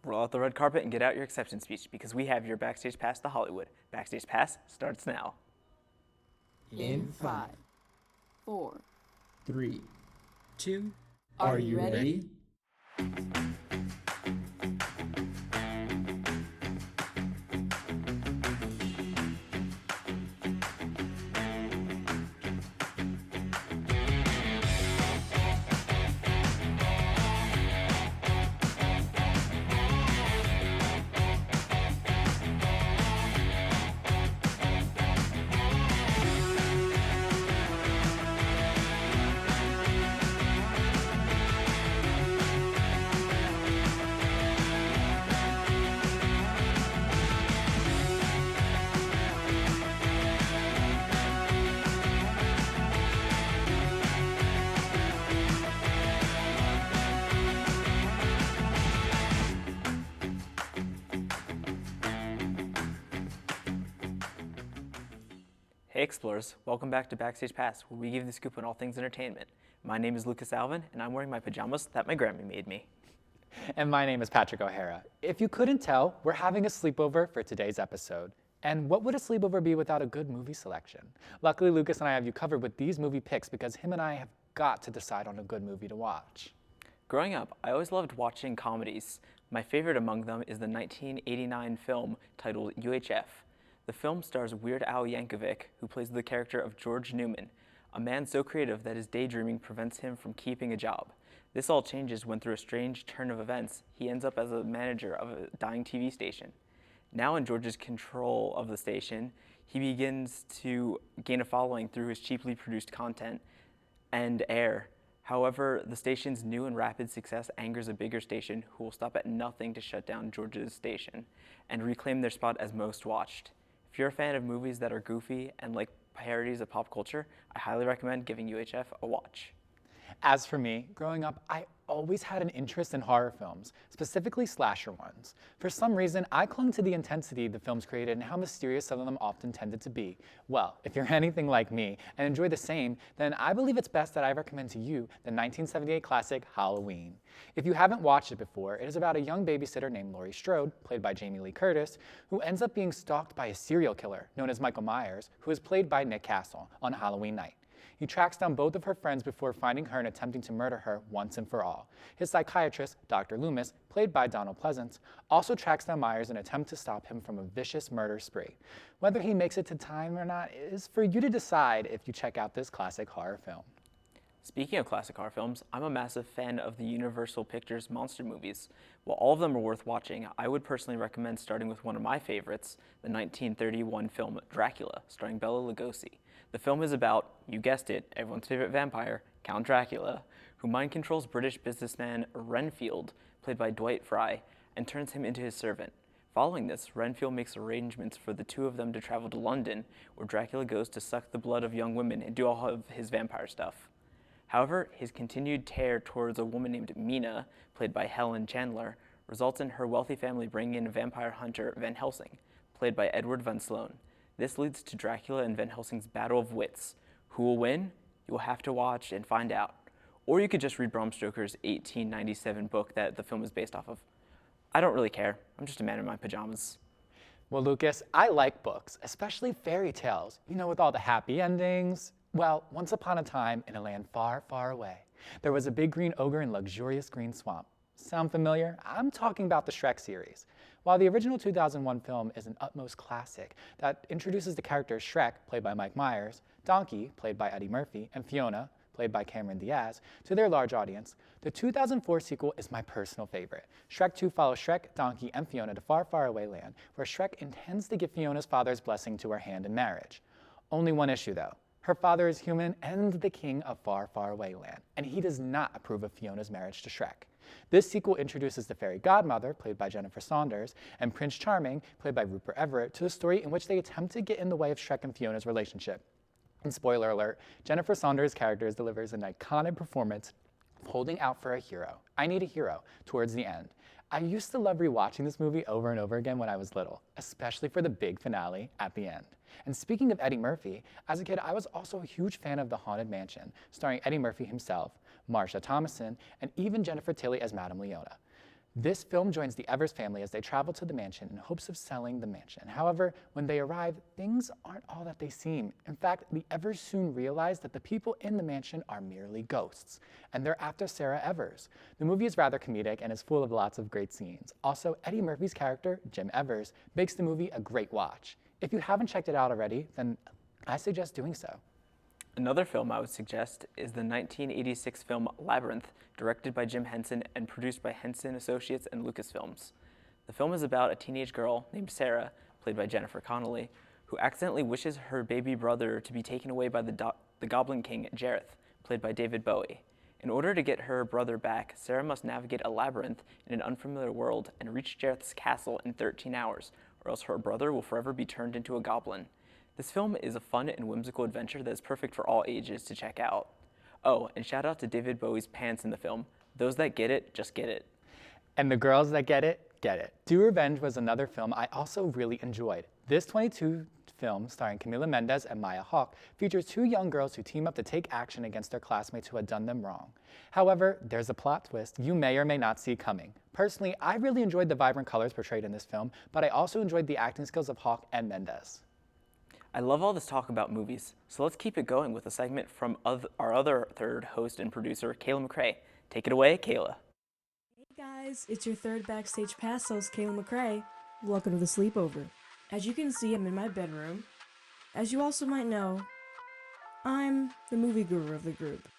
Roll out the red carpet and get out your acceptance speech because we have your Backstage Pass to Hollywood. Backstage Pass starts now. In 5, 4. 3, 2, Are you ready? Hey Explorers, welcome back to Backstage Pass, where we give the scoop on all things entertainment. My name is Lucas Alvin, and I'm wearing my pajamas that my Grammy made me. And my name is Patrick O'Hara. If you couldn't tell, we're having a sleepover for today's episode. And what would a sleepover be without a good movie selection? Luckily, Lucas and I have you covered with these movie picks because him and I have got to decide on a good movie to watch. Growing up, I always loved watching comedies. My favorite among them is the 1989 film titled UHF. The film stars Weird Al Yankovic, who plays the character of George Newman, a man so creative that his daydreaming prevents him from keeping a job. This all changes when, through a strange turn of events, he ends up as a manager of a dying TV station. Now in George's control of the station, he begins to gain a following through his cheaply produced content and air. However, the station's new and rapid success angers a bigger station who will stop at nothing to shut down George's station and reclaim their spot as most watched. If you're a fan of movies that are goofy and like parodies of pop culture, I highly recommend giving UHF a watch. As for me, growing up, I always had an interest in horror films, specifically slasher ones. For some reason, I clung to the intensity the films created and how mysterious some of them often tended to be. Well, if you're anything like me and enjoy the same, then I believe it's best that I recommend to you the 1978 classic Halloween. If you haven't watched it before, it is about a young babysitter named Laurie Strode, played by Jamie Lee Curtis, who ends up being stalked by a serial killer known as Michael Myers, who is played by Nick Castle, on Halloween night. He tracks down both of her friends before finding her and attempting to murder her once and for all. His psychiatrist, Dr. Loomis, played by Donald Pleasance, also tracks down Myers in an attempt to stop him from a vicious murder spree. Whether he makes it to time or not is for you to decide if you check out this classic horror film. Speaking of classic horror films, I'm a massive fan of the Universal Pictures monster movies. While all of them are worth watching, I would personally recommend starting with one of my favorites, the 1931 film Dracula, starring Bela Lugosi. The film is about, you guessed it, everyone's favorite vampire, Count Dracula, who mind controls British businessman Renfield, played by Dwight Fry, and turns him into his servant. Following this, Renfield makes arrangements for the two of them to travel to London, where Dracula goes to suck the blood of young women and do all of his vampire stuff. However, his continued tear towards a woman named Mina, played by Helen Chandler, results in her wealthy family bringing in vampire hunter Van Helsing, played by Edward Van Sloan. This leads to Dracula and Van Helsing's battle of wits. Who will win? You will have to watch and find out. Or you could just read Bram Stoker's 1897 book that the film is based off of. I don't really care. I'm just a man in my pajamas. Well, Lucas, I like books, especially fairy tales, with all the happy endings. Well, once upon a time, in a land far, far away, there was a big green ogre in luxurious green swamp. Sound familiar? I'm talking about the Shrek series. While the original 2001 film is an utmost classic that introduces the characters Shrek, played by Mike Myers, Donkey, played by Eddie Murphy, and Fiona, played by Cameron Diaz, to their large audience, the 2004 sequel is my personal favorite. Shrek 2 follows Shrek, Donkey, and Fiona to far, far away land, where Shrek intends to give Fiona's father's blessing to her hand in marriage. Only one issue, though. Her father is human and the king of far, far away land, and he does not approve of Fiona's marriage to Shrek. This sequel introduces the fairy godmother, played by Jennifer Saunders, and Prince Charming, played by Rupert Everett, to the story in which they attempt to get in the way of Shrek and Fiona's relationship. And spoiler alert, Jennifer Saunders' character delivers an iconic performance of holding out for a hero. I need a hero towards the end. I used to love rewatching this movie over and over again when I was little, especially for the big finale at the end. And speaking of Eddie Murphy, as a kid I was also a huge fan of The Haunted Mansion, starring Eddie Murphy himself, Marsha Thomason, and even Jennifer Tilly as Madame Leona. This film joins the Evers family as they travel to the mansion in hopes of selling the mansion. However, when they arrive, things aren't all that they seem. In fact, the Evers soon realize that the people in the mansion are merely ghosts, and they're after Sarah Evers. The movie is rather comedic and is full of lots of great scenes. Also, Eddie Murphy's character, Jim Evers, makes the movie a great watch. If you haven't checked it out already, then I suggest doing so. Another film I would suggest is the 1986 film Labyrinth, directed by Jim Henson and produced by Henson Associates and Lucasfilms. The film is about a teenage girl named Sarah, played by Jennifer Connelly, who accidentally wishes her baby brother to be taken away by the Goblin King, Jareth, played by David Bowie. In order to get her brother back, Sarah must navigate a labyrinth in an unfamiliar world and reach Jareth's castle in 13 hours, or else her brother will forever be turned into a goblin. This film is a fun and whimsical adventure that is perfect for all ages to check out. Oh, and shout out to David Bowie's pants in the film. Those that get it, just get it. And the girls that get it, get it. Do Revenge was another film I also really enjoyed. This 22 film, starring Camila Mendes and Maya Hawke, features two young girls who team up to take action against their classmates who had done them wrong. However, there's a plot twist you may or may not see coming. Personally, I really enjoyed the vibrant colors portrayed in this film, but I also enjoyed the acting skills of Hawke and Mendes. I love all this talk about movies, so let's keep it going with a segment from our other third host and producer, Kayla McCrae. Take it away, Kayla. Hey guys, it's your third Backstage Pass host, Kayla McCrae. Welcome to the Sleepover. As you can see, I'm in my bedroom. As you also might know, I'm the movie guru of the group,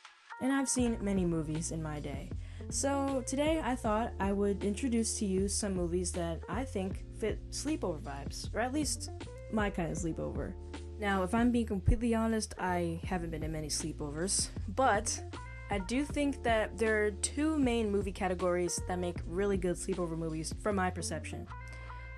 and I've seen many movies in my day. So today I thought I would introduce to you some movies that I think fit sleepover vibes, or at least my kind of sleepover. Now, if I'm being completely honest, I haven't been in many sleepovers, but I do think that there are two main movie categories that make really good sleepover movies from my perception.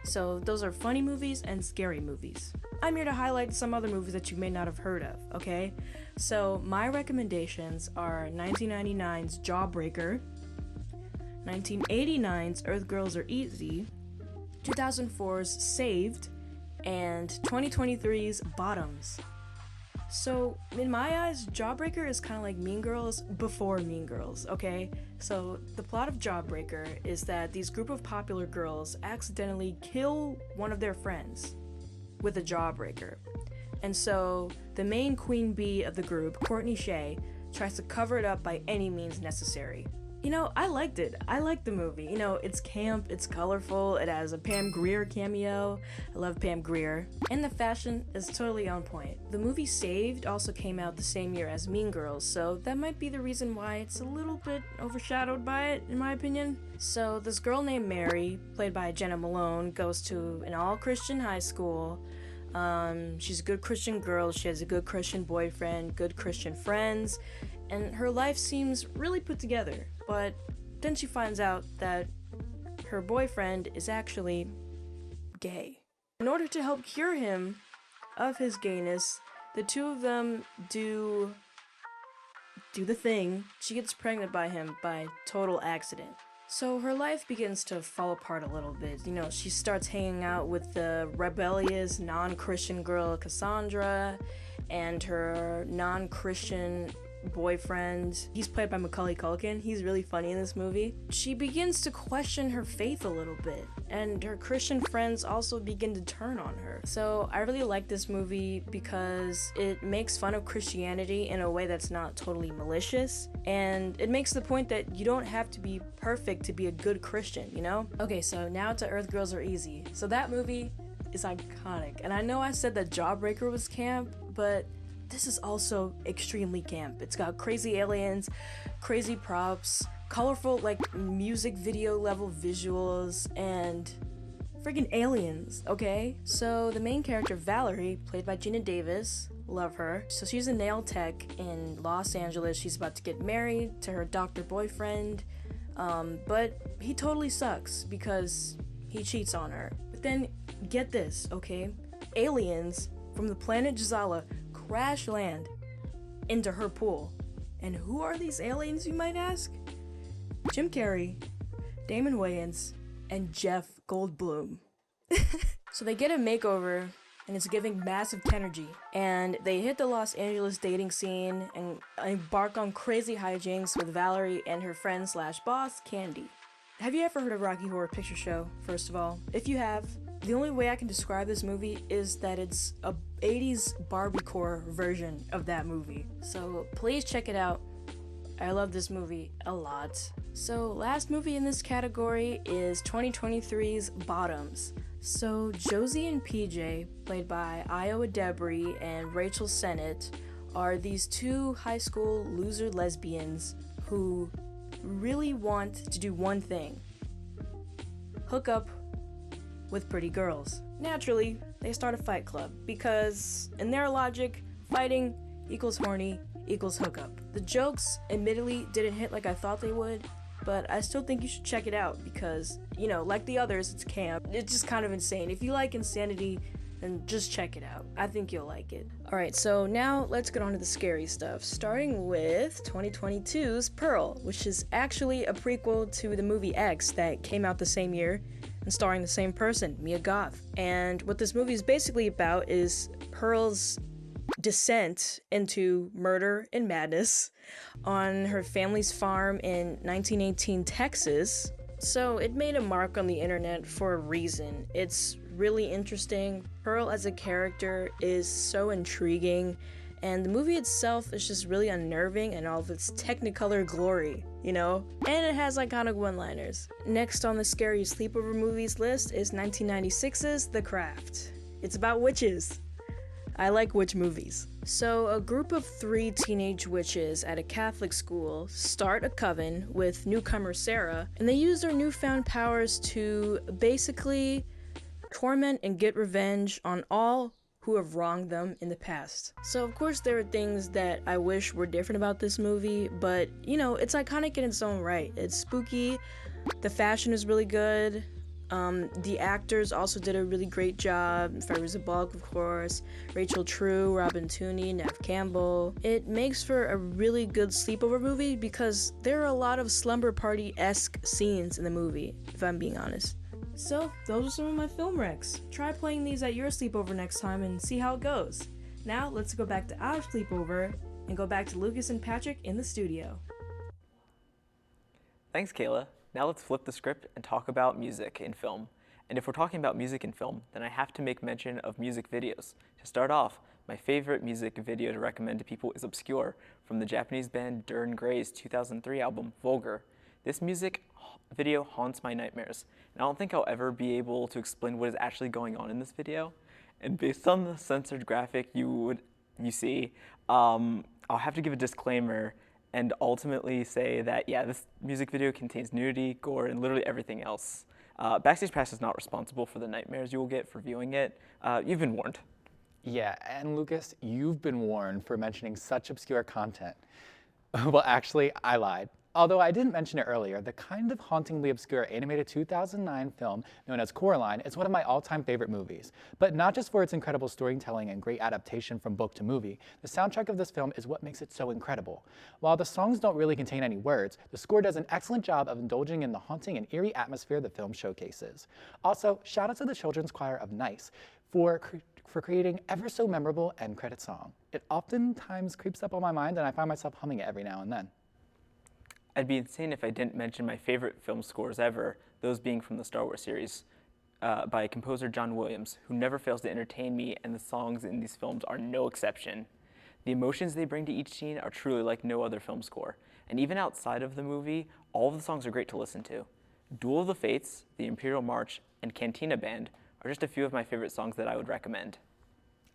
So those are funny movies and scary movies. I'm here to highlight some other movies that you may not have heard of, okay? So my recommendations are 1999's Jawbreaker, 1989's Earth Girls Are Easy, 2004's Saved, and 2023's Bottoms. So, in my eyes, Jawbreaker is kind of like Mean Girls before Mean Girls, okay? So, the plot of Jawbreaker is that these group of popular girls accidentally kill one of their friends with a jawbreaker. And so, the main queen bee of the group, Courtney Shea, tries to cover it up by any means necessary. You know, I liked it. I liked the movie. You know, it's camp, it's colorful, it has a Pam Grier cameo. I love Pam Grier. And the fashion is totally on point. The movie Saved also came out the same year as Mean Girls, so that might be the reason why it's a little bit overshadowed by it, in my opinion. So this girl named Mary, played by Jenna Malone, goes to an all-Christian high school. She's a good Christian girl, she has a good Christian boyfriend, good Christian friends, and her life seems really put together. But then she finds out that her boyfriend is actually gay. In order to help cure him of his gayness, the two of them do the thing. She gets pregnant by him by total accident. So her life begins to fall apart a little bit. You know, she starts hanging out with the rebellious non-Christian girl Cassandra and her non-Christian boyfriend. He's played by Macaulay Culkin. He's really funny in this movie. She begins to question her faith a little bit, and her Christian friends also begin to turn on her. So I really like this movie because it makes fun of Christianity in a way that's not totally malicious, and it makes the point that you don't have to be perfect to be a good Christian, you know? Okay, so now to Earth Girls Are Easy. So that movie is iconic, and I know I said that Jawbreaker was camp, but this is also extremely camp. It's got crazy aliens, crazy props, colorful like music video level visuals, and friggin' aliens, okay? So the main character, Valerie, played by Gina Davis, love her. So she's a nail tech in Los Angeles. She's about to get married to her doctor boyfriend, but he totally sucks because he cheats on her. But then, get this, okay? Aliens from the planet Jazala crash land into her pool. And who are these aliens, you might ask? Jim Carrey, Damon Wayans, and Jeff Goldblum. So they get a makeover, and it's giving massive energy. And they hit the Los Angeles dating scene and embark on crazy hijinks with Valerie and her friend slash boss, Candy. Have you ever heard of Rocky Horror Picture Show, first of all? If you have, the only way I can describe this movie is that it's a 80s Barbiecore version of that movie. So please check it out. I love this movie a lot. So last movie in this category is 2023's Bottoms. So Josie and PJ, played by Iowa Debris and Rachel Sennett, are these two high school loser lesbians who really want to do one thing: hook up with pretty girls. Naturally, they start a fight club because, in their logic, fighting equals horny equals hookup. The jokes admittedly didn't hit like I thought they would, but I still think you should check it out because, you know, like the others, it's camp. It's just kind of insane. If you like insanity, then just check it out. I think you'll like it. Alright, so now let's get on to the scary stuff, starting with 2022's Pearl, which is actually a prequel to the movie X that came out the same year and starring the same person, Mia Goth. And what this movie is basically about is Pearl's descent into murder and madness on her family's farm in 1918 Texas. So it made a mark on the internet for a reason. It's really interesting. Pearl as a character is so intriguing, and the movie itself is just really unnerving in all of its technicolor glory, you know? And it has iconic one-liners. Next on the scary sleepover movies list is 1996's The Craft. It's about witches. I like witch movies. So, a group of 3 teenage witches at a Catholic school start a coven with newcomer Sarah, and they use their newfound powers to basically torment and get revenge on all who have wronged them in the past. So, of course, there are things that I wish were different about this movie, but, you know, it's iconic in its own right. It's spooky, the fashion is really good. The actors also did a really great job. Fairuza Balk, of course, Rachel True, Robin Tooney, Nev Campbell. It makes for a really good sleepover movie because there are a lot of slumber party-esque scenes in the movie, if I'm being honest. So, those are some of my film recs. Try playing these at your sleepover next time and see how it goes. Now, let's go back to our sleepover and go back to Lucas and Patrick in the studio. Thanks, Kayla. Now let's flip the script and talk about music in film. And if we're talking about music in film, then I have to make mention of music videos. To start off, my favorite music video to recommend to people is Obscure from the Japanese band Dern Gray's 2003 album, Vulgar. This music video haunts my nightmares, and I don't think I'll ever be able to explain what is actually going on in this video. And based on the censored graphic you see, I'll have to give a disclaimer and ultimately say that, yeah, this music video contains nudity, gore, and literally everything else. Backstage Pass is not responsible for the nightmares you will get for viewing it. You've been warned. Yeah, and Lucas, you've been warned for mentioning such obscure content. Well, actually, I lied. Although I didn't mention it earlier, the kind of hauntingly obscure animated 2009 film known as Coraline is one of my all-time favorite movies. But not just for its incredible storytelling and great adaptation from book to movie, the soundtrack of this film is what makes it so incredible. While the songs don't really contain any words, the score does an excellent job of indulging in the haunting and eerie atmosphere the film showcases. Also, shout out to the Children's Choir of Nice for creating ever so memorable end credit song. It oftentimes creeps up on my mind and I find myself humming it every now and then. I'd be insane if I didn't mention my favorite film scores ever, those being from the Star Wars series, by composer John Williams, who never fails to entertain me, and the songs in these films are no exception. The emotions they bring to each scene are truly like no other film score, and even outside of the movie, all of the songs are great to listen to. Duel of the Fates, The Imperial March, and Cantina Band are just a few of my favorite songs that I would recommend.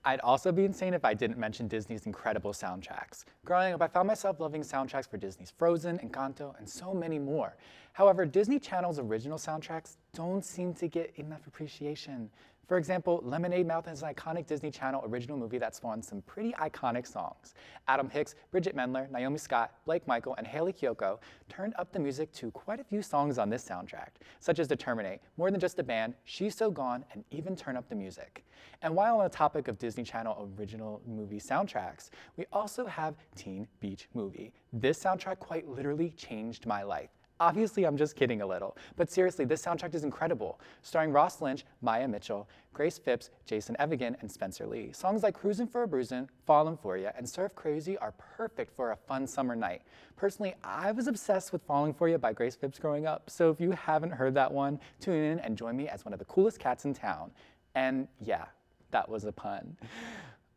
I'd also be insane if I didn't mention Disney's incredible soundtracks. Growing up, I found myself loving soundtracks for Disney's Frozen, Encanto, and so many more. However, Disney Channel's original soundtracks don't seem to get enough appreciation. For example, Lemonade Mouth is an iconic Disney Channel original movie that spawned some pretty iconic songs. Adam Hicks, Bridget Mendler, Naomi Scott, Blake Michael, and Haley Kiyoko turned up the music to quite a few songs on this soundtrack, such as Determinate, More Than Just a Band, She's So Gone, and even Turn Up the Music. And while on the topic of Disney Channel original movie soundtracks, we also have Teen Beach Movie. This soundtrack quite literally changed my life. Obviously, I'm just kidding a little, but seriously, this soundtrack is incredible. Starring Ross Lynch, Maya Mitchell, Grace Phipps, Jason Evigan, and Spencer Lee. Songs like Cruisin' for a Bruisin', Fallin' for Ya, and Surf Crazy are perfect for a fun summer night. Personally, I was obsessed with Fallin' for Ya by Grace Phipps growing up, so if you haven't heard that one, tune in and join me as one of the coolest cats in town. And yeah, that was a pun.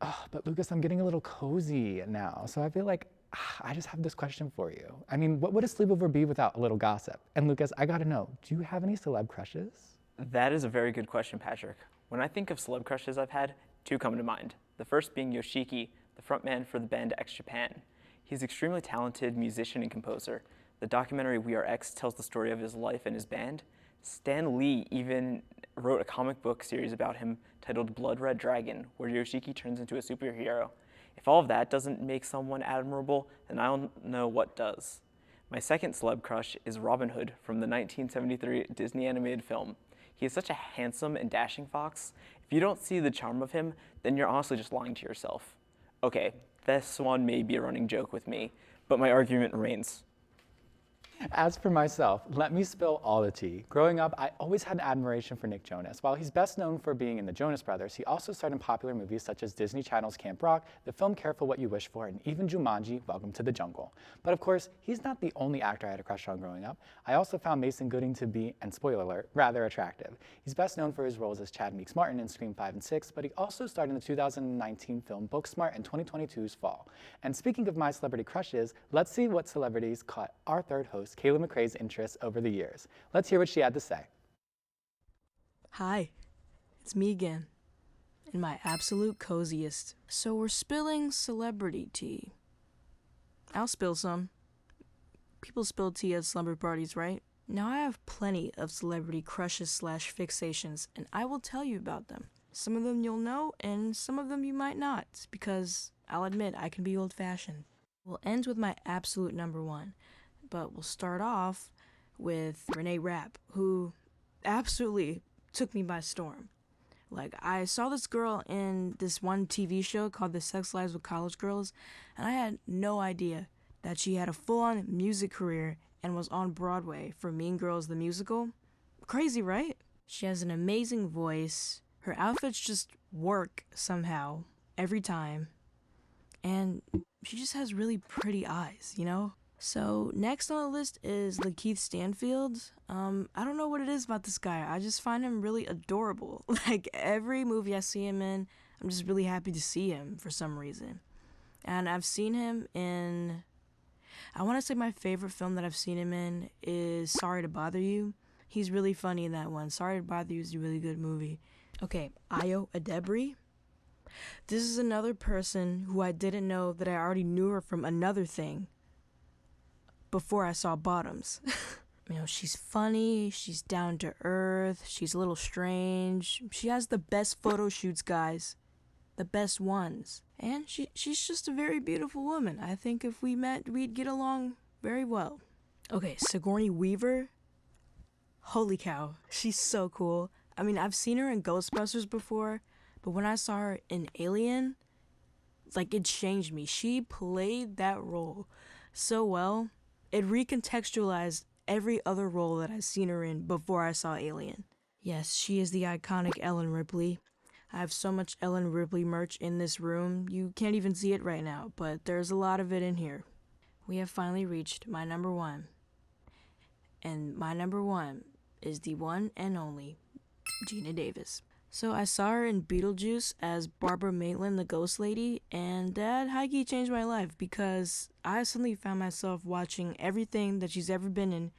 Oh, but Lucas, I'm getting a little cozy now, so I feel like I just have this question for you. I mean, what would a sleepover be without a little gossip? And Lucas, I gotta know, do you have any celeb crushes? That is a very good question, Patrick. When I think of celeb crushes I've had, two come to mind. The first being Yoshiki, the frontman for the band X Japan. He's an extremely talented musician and composer. The documentary We Are X tells the story of his life and his band. Stan Lee even wrote a comic book series about him titled Blood Red Dragon, where Yoshiki turns into a superhero. If all of that doesn't make someone admirable, then I don't know what does. My second celeb crush is Robin Hood from the 1973 Disney animated film. He is such a handsome and dashing fox. If you don't see the charm of him, then you're honestly just lying to yourself. Okay, this one may be a running joke with me, but my argument remains. As for myself, let me spill all the tea. Growing up, I always had an admiration for Nick Jonas. While he's best known for being in the Jonas Brothers, he also starred in popular movies such as Disney Channel's Camp Rock, the film Careful What You Wish For, and even Jumanji, Welcome to the Jungle. But of course, he's not the only actor I had a crush on growing up. I also found Mason Gooding to be, and spoiler alert, rather attractive. He's best known for his roles as Chad Meeks Martin in Scream 5 and 6, but he also starred in the 2019 film Booksmart and 2022's Fall. And speaking of my celebrity crushes, let's see what celebrities caught our third host, Kayla McRae's interests over the years. Let's hear what she had to say. Hi, it's me again, in my absolute coziest. So we're spilling celebrity tea. I'll spill some. People spill tea at slumber parties, right? Now I have plenty of celebrity crushes / fixations, and I will tell you about them. Some of them you'll know, and some of them you might not, because I'll admit I can be old-fashioned. We'll end with my absolute number one, but we'll start off with Renee Rapp, who absolutely took me by storm. Like, I saw this girl in this one TV show called The Sex Lives of College Girls, and I had no idea that she had a full-on music career and was on Broadway for Mean Girls the Musical. Crazy, right? She has an amazing voice. Her outfits just work somehow, every time. And she just has really pretty eyes, you know? So next on the list is Lakeith Stanfield. I don't know what it is about this guy. I just find him really adorable. Like, every movie I see him in, I'm just really happy to see him for some reason. And I've seen him in, I want to say my favorite film that I've seen him in is Sorry to Bother You. He's really funny in that one. Sorry to Bother You is a really good movie. Okay, Ayo Edebiri. This is another person who I didn't know that I already knew her from another thing before I saw Bottoms. You know, she's funny, she's down to earth, she's a little strange. She has the best photo shoots, guys. The best ones. And she's just a very beautiful woman. I think if we met, we'd get along very well. Okay, Sigourney Weaver. Holy cow, she's so cool. I mean, I've seen her in Ghostbusters before, but when I saw her in Alien, like, it changed me. She played that role so well. It recontextualized every other role that I've seen her in before I saw Alien. Yes, she is the iconic Ellen Ripley. I have so much Ellen Ripley merch in this room, you can't even see it right now, but there's a lot of it in here. We have finally reached my number one. And my number one is the one and only Gina Davis. So I saw her in Beetlejuice as Barbara Maitland, the ghost lady, and that high-key changed my life because I suddenly found myself watching everything that she's ever been in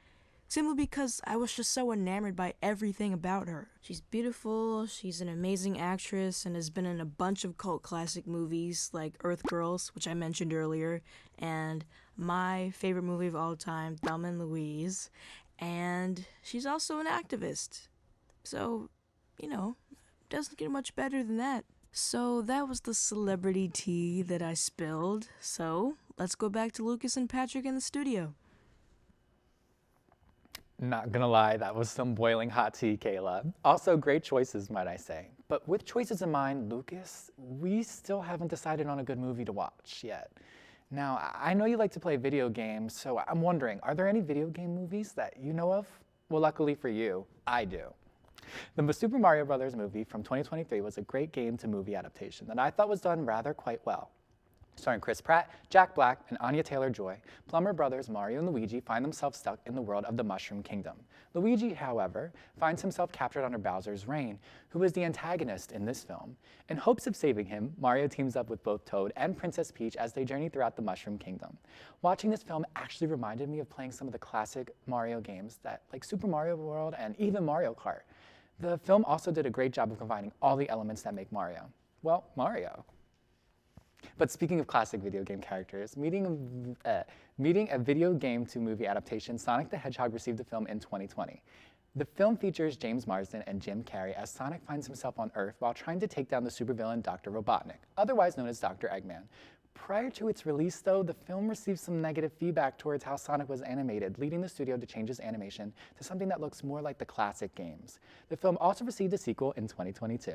simply because I was just so enamored by everything about her. She's beautiful, she's an amazing actress, and has been in a bunch of cult classic movies like Earth Girls, which I mentioned earlier, and my favorite movie of all time, Thelma and Louise, and she's also an activist. So, you know, doesn't get much better than that. So that was the celebrity tea that I spilled. So let's go back to Lucas and Patrick in the studio. Not gonna lie, that was some boiling hot tea, Kayla. Also, great choices, might I say. But with choices in mind, Lucas, we still haven't decided on a good movie to watch yet. Now, I know you like to play video games, so I'm wondering, are there any video game movies that you know of? Well, luckily for you, I do. The Super Mario Bros. Movie from 2023 was a great game-to-movie adaptation that I thought was done rather quite well. Starring Chris Pratt, Jack Black, and Anya Taylor-Joy, Plumber brothers Mario and Luigi find themselves stuck in the world of the Mushroom Kingdom. Luigi, however, finds himself captured under Bowser's reign, who is the antagonist in this film. In hopes of saving him, Mario teams up with both Toad and Princess Peach as they journey throughout the Mushroom Kingdom. Watching this film actually reminded me of playing some of the classic Mario games like Super Mario World and even Mario Kart. The film also did a great job of combining all the elements that make Mario. Well, Mario. But speaking of classic video game characters, meeting a video game to movie adaptation, Sonic the Hedgehog received a film in 2020. The film features James Marsden and Jim Carrey as Sonic finds himself on Earth while trying to take down the supervillain Dr. Robotnik, otherwise known as Dr. Eggman. Prior to its release, though, the film received some negative feedback towards how Sonic was animated, leading the studio to change its animation to something that looks more like the classic games. The film also received a sequel in 2022.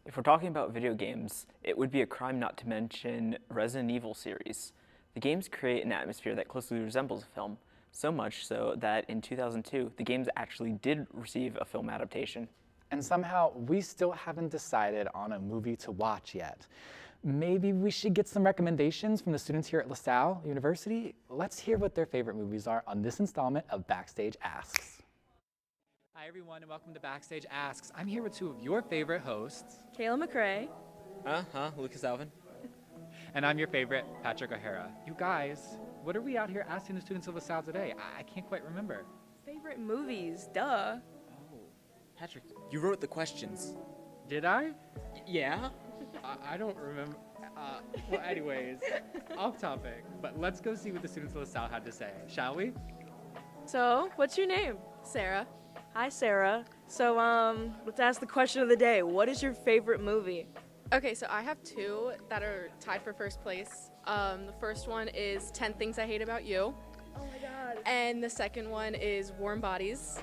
If we're talking about video games, it would be a crime not to mention Resident Evil series. The games create an atmosphere that closely resembles a film, so much so that in 2002, the games actually did receive a film adaptation. And somehow, we still haven't decided on a movie to watch yet. Maybe we should get some recommendations from the students here at LaSalle University? Let's hear what their favorite movies are on this installment of Backstage Asks. Hi everyone, and welcome to Backstage Asks. I'm here with two of your favorite hosts. Kayla McRae. Lucas Alvin. And I'm your favorite, Patrick O'Hara. You guys, what are we out here asking the students of LaSalle today? I can't quite remember. Favorite movies, duh. Oh, Patrick, you wrote the questions. Did I? Yeah? I don't remember. Well, anyways, off topic. But let's go see what the students of LaSalle had to say, shall we? So, what's your name? Sarah. Hi, Sarah. So, let's ask the question of the day. What is your favorite movie? Okay, so I have two that are tied for first place. The first one is 10 Things I Hate About You. Oh my god. And the second one is Warm Bodies.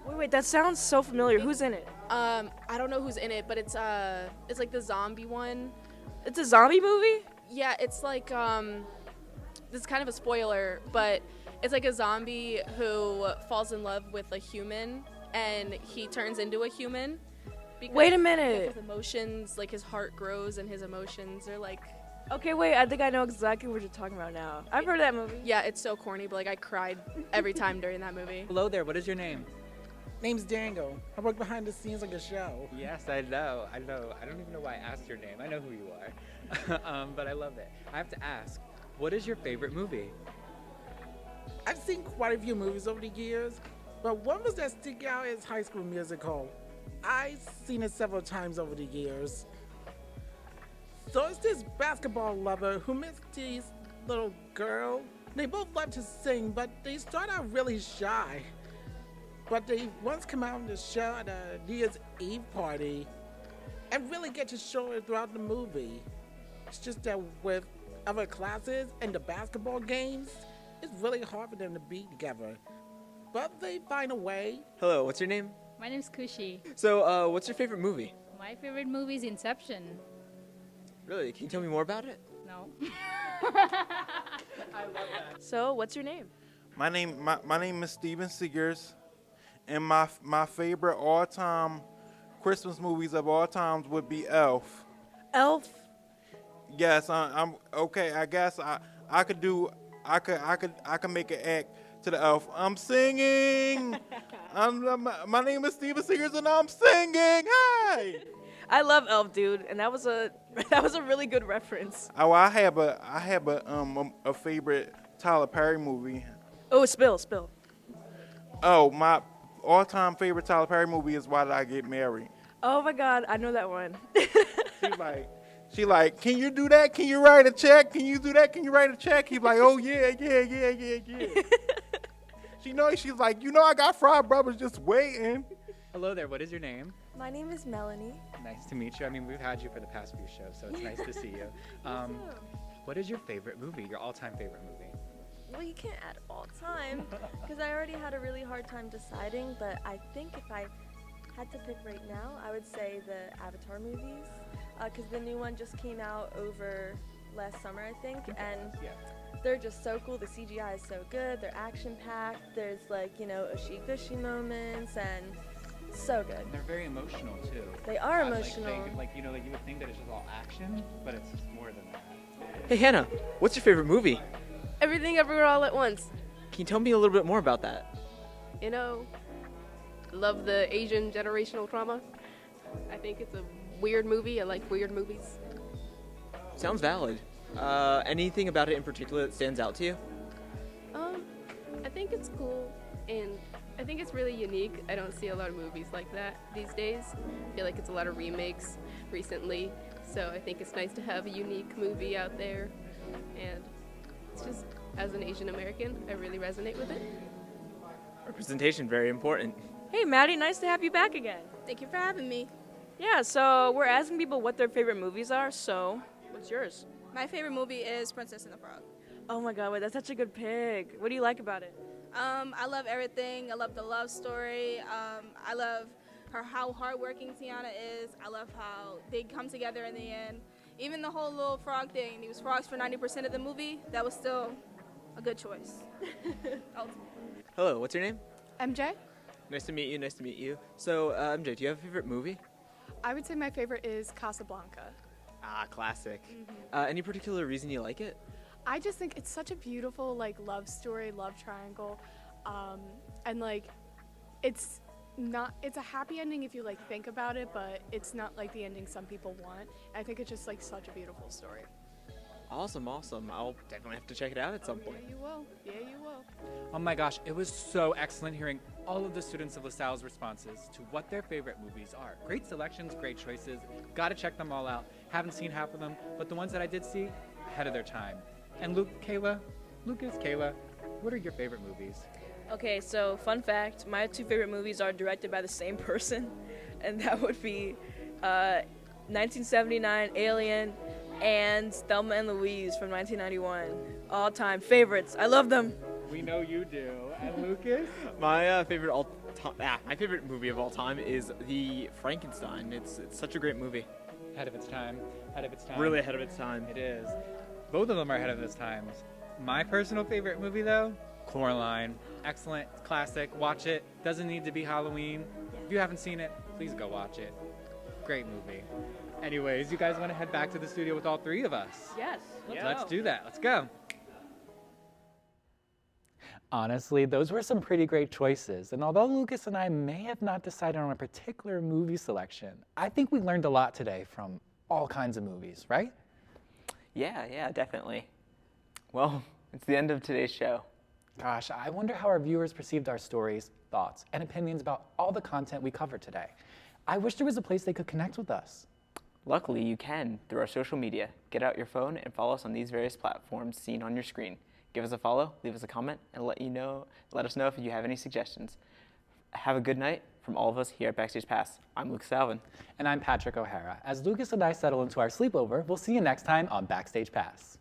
Wait, that sounds so familiar. Who's in it? I don't know who's in it, but it's like the zombie one. It's a zombie movie? Yeah, it's like, this is kind of a spoiler, but it's like a zombie who falls in love with a human, and he turns into a human. Wait a minute. His emotions, like his heart grows, and his emotions are like... Okay, wait, I think I know exactly what you're talking about now. I've heard of that movie. Yeah, it's so corny, but like I cried every time during that movie. Hello there, what is your name? Name's Dango. I work behind the scenes like a show. Yes, I know. I don't even know why I asked your name. I know who you are. But I love it. I have to ask, what is your favorite movie? I've seen quite a few movies over the years, but one was that stick out is High School Musical. I've seen it several times over the years. So it's this basketball lover who meets this little girl. They both love to sing, but they start out really shy. But they once come out on the show at a New Year's Eve party and really get to show it throughout the movie. It's just that with other classes and the basketball games, it's really hard for them to be together. But they find a way. Hello, what's your name? My name's Kushi. So, what's your favorite movie? My favorite movie is Inception. Really? Can you tell me more about it? No. So, what's your name? My name is Steven Seegers, and my favorite all-time Christmas movies of all times would be Elf. Elf? Yes, I'm okay. I guess I could make an act to the Elf. I'm singing. My name is Steven Seegers, and I'm singing. Hey. I love Elf, dude, and that was a really good reference. Oh, I have a favorite Tyler Perry movie. Oh, spill. Oh, my all-time favorite Tyler Perry movie is Why Did I Get Married? Oh my God, I know that one. She like, can you do that? Can you write a check? Can you do that? Can you write a check? He's like, oh yeah. She's like, I got Fried Brothers just waiting. Hello there, what is your name? My name is Melanie. Nice to meet you. I mean, we've had you for the past few shows, so it's nice to see you. What is your favorite movie, your all-time favorite movie? Well, you can't add all time because I already had a really hard time deciding, but I think if I had to pick right now, I would say the Avatar movies because the new one just came out over last summer, I think, and they're just so cool. The CGI is so good. They're action-packed. There's like, you know, ushy-gushy moments, and so good. They're very emotional too. They are emotional. You would think that it's just all action, but it's more than that. Hey Hannah, what's your favorite movie? Everything Everywhere All at Once. Can you tell me a little bit more about that? You know, love the Asian generational trauma. I think it's a weird movie. I like weird movies. Sounds valid. Anything about it in particular that stands out to you? I think it's cool, and I think it's really unique. I don't see a lot of movies like that these days. I feel like it's a lot of remakes recently, so I think it's nice to have a unique movie out there, and it's just, as an Asian American, I really resonate with it. Representation, very important. Hey, Maddie, nice to have you back again. Thank you for having me. Yeah, so we're asking people what their favorite movies are, so what's yours? My favorite movie is Princess and the Frog. Oh my god, wait, that's such a good pick. What do you like about it? I love everything. I love the love story. I love how hardworking Tiana is. I love how they come together in the end. Even the whole little frog thing, he was frogs for 90% of the movie, that was still a good choice. Hello, what's your name? MJ? Nice to meet you, nice to meet you. So, MJ, do you have a favorite movie? I would say my favorite is Casablanca. Ah, classic. Any particular reason you like it? I just think it's such a beautiful, like, love story, love triangle. And, like, it's a happy ending if you, like, think about it, but it's not, like, the ending some people want. I think it's just, like, such a beautiful story. Awesome, awesome. I'll definitely have to check it out at some point. Yeah, you will. Yeah, you will. Oh my gosh, it was so excellent hearing all of the students of LaSalle's responses to what their favorite movies are. Great selections, great choices. Gotta check them all out. Haven't seen half of them, but the ones that I did see, ahead of their time. And Kayla, what are your favorite movies? Okay, so fun fact, my two favorite movies are directed by the same person, and that would be 1979 Alien and Thelma and Louise from 1991. All-time favorites. I love them. We know you do. And Lucas? My favorite movie of all time is The Frankenstein. It's such a great movie. Ahead of its time. Really ahead of its time. It is. Both of them are ahead of its times. My personal favorite movie, though, Coraline. Excellent, classic. Watch it. Doesn't need to be Halloween. If you haven't seen it, please go watch it. Great movie. Anyways, you guys want to head back to the studio with all three of us? Yes. Let's do that. Let's go. Honestly, those were some pretty great choices. And although Lucas and I may have not decided on a particular movie selection, I think we learned a lot today from all kinds of movies, right? Yeah, definitely. Well, it's the end of today's show. Gosh, I wonder how our viewers perceived our stories, thoughts, and opinions about all the content we covered today. I wish there was a place they could connect with us. Luckily, you can through our social media. Get out your phone and follow us on these various platforms seen on your screen. Give us a follow, leave us a comment, and let us know if you have any suggestions. Have a good night from all of us here at Backstage Pass. I'm Lucas Alvin. And I'm Patrick O'Hara. As Lucas and I settle into our sleepover, we'll see you next time on Backstage Pass.